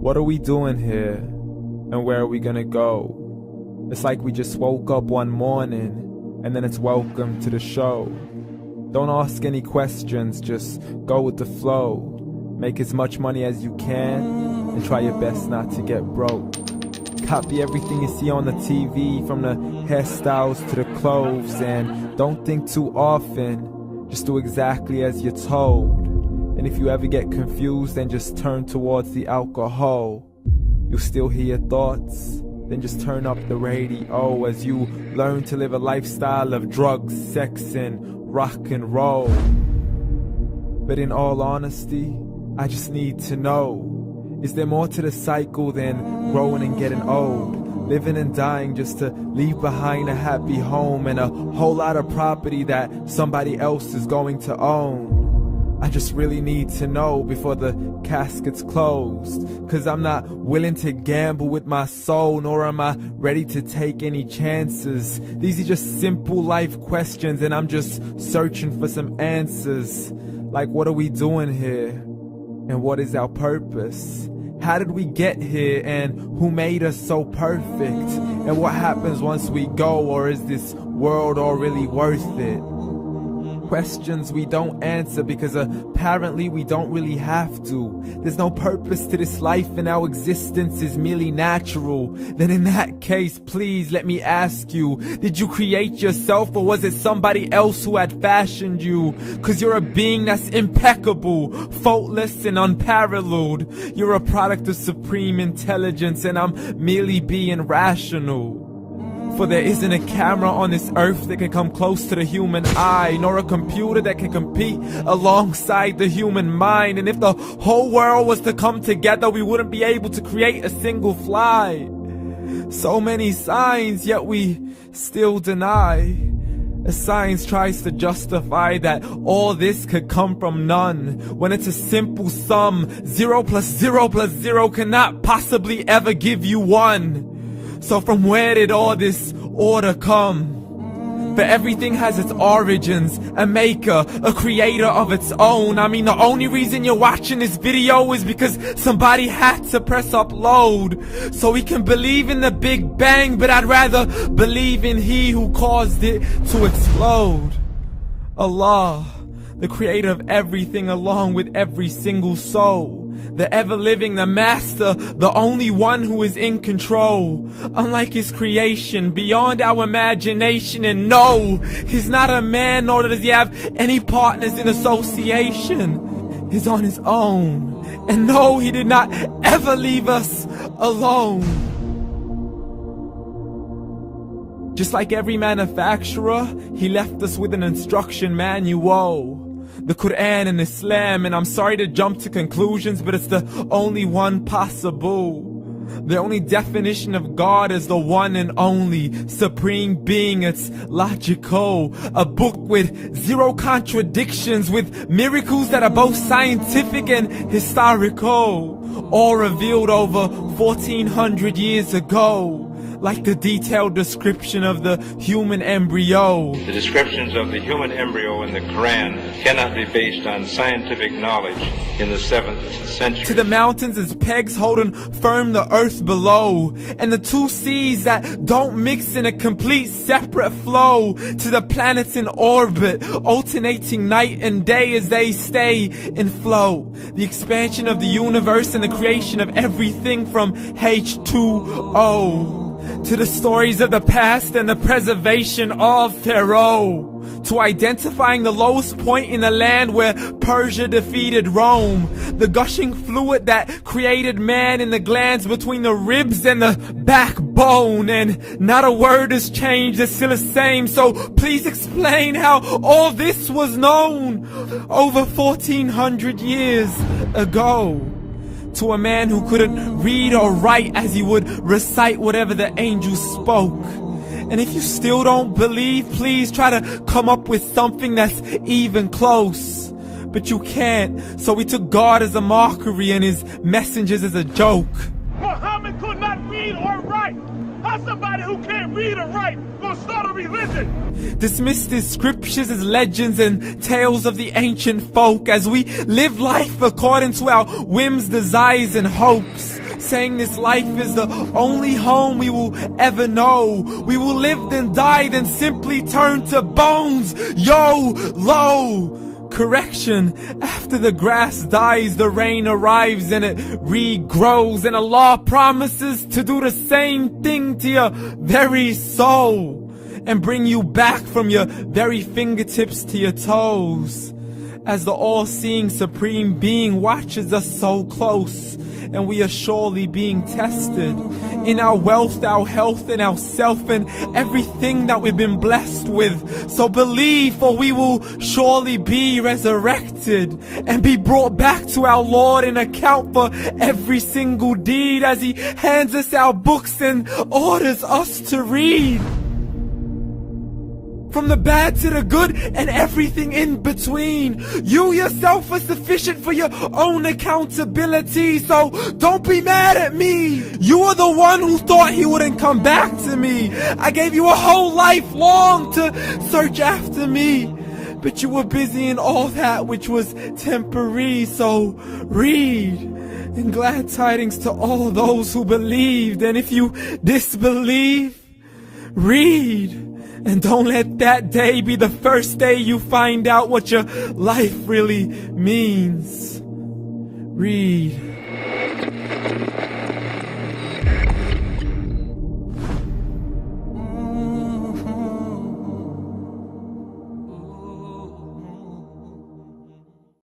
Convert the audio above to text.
What are we doing here? And where are we gonna go? It's like we just woke up one morning and then it's welcome to the show. Don't ask any questions, just go with the flow. Make as much money as you can and try your best not to get broke. Copy everything you see on the TV, from the hairstyles to the clothes, and don't think too often, just do exactly as you're told. And if you ever get confused, then just turn towards the alcohol. You'll still hear your thoughts, then just turn up the radio as you learn to live a lifestyle of drugs, sex, and rock and roll. But in all honesty, I just need to know, is there more to the cycle than growing and getting old? Living and dying just to leave behind a happy home and a whole lot of property that somebody else is going to own. I just really need to know before the casket's closed, 'cause I'm not willing to gamble with my soul, nor am I ready to take any chances. These are just simple life questions and I'm just searching for some answers. Like, what are we doing here? And what is our purpose? How did we get here, and who made us so perfect? And what happens once we go, or is this world all really worth it? Questions we don't answer because apparently we don't really have to. There's no purpose to this life and our existence is merely natural. Then in that case, please let me ask you, did you create yourself, or was it somebody else who had fashioned you? 'Cause you're a being that's impeccable, faultless and unparalleled. You're a product of supreme intelligence and I'm merely being rational. For there isn't a camera on this earth that can come close to the human eye, nor a computer that can compete alongside the human mind. And if the whole world was to come together, we wouldn't be able to create a single fly. So many signs, yet we still deny. As science tries to justify that all this could come from none, when it's a simple sum. 0 plus 0 plus 0 cannot possibly ever give you 1. So from where did all this order come? For everything has its origins, a maker, a creator of its own. I mean, the only reason you're watching this video is because somebody had to press upload. So we can believe in the Big Bang, but I'd rather believe in He who caused it to explode. Allah, the creator of everything along with every single soul. The ever-living, the master, the only one who is in control. Unlike his creation, beyond our imagination. And no, he's not a man, nor does he have any partners in association. He's on his own. And no, he did not ever leave us alone. Just like every manufacturer, he left us with an instruction manual. The Quran and Islam, and I'm sorry to jump to conclusions, but it's the only one possible. The only definition of God is the one and only supreme being. It's logical, a book with 0 contradictions, with miracles that are both scientific and historical, all revealed over 1400 years ago. Like the detailed description of the human embryo. The descriptions of the human embryo in the Quran cannot be based on scientific knowledge in the 7th century. To the mountains as pegs holding firm the earth below, and the 2 seas that don't mix in a complete separate flow. To the planets in orbit, alternating night and day as they stay in flow. The expansion of the universe and the creation of everything from H2O. To the stories of the past and the preservation of Pharaoh. To identifying the lowest point in the land where Persia defeated Rome. The gushing fluid that created man in the glands between the ribs and the backbone. And not a word has changed, it's still the same. So please explain how all this was known over 1400 years ago. To a man who couldn't read or write as he would recite whatever the angels spoke. And if you still don't believe, please try to come up with something that's even close. But you can't, so we took God as a mockery and his messengers as a joke. Muhammad could not read or write. How somebody who can't read or write gonna start a religion? Dismissed his scriptures as legends and tales of the ancient folk as we live life according to our whims, desires, and hopes. saying this life is the only home we will ever know. We will live then die, then simply turn to bones. YOLO! Correction, after the grass dies, the rain arrives and it regrows, and Allah promises to do the same thing to your very soul and bring you back from your very fingertips to your toes, as the all-seeing supreme being watches us so close, and we are surely being tested in our wealth, our health, and our self, and everything that we've been blessed with. So believe, for we will surely be resurrected and be brought back to our Lord and account for every single deed, as He hands us our books and orders us to read. From the bad to the good and everything in between. You yourself are sufficient for your own accountability, so don't be mad at me. You are the one who thought He wouldn't come back to me. I gave you a whole life long to search after me, but you were busy in all that which was temporary. So read, and glad tidings to all those who believed. And if you disbelieve, read. And don't let that day be the first day you find out what your life really means. Read.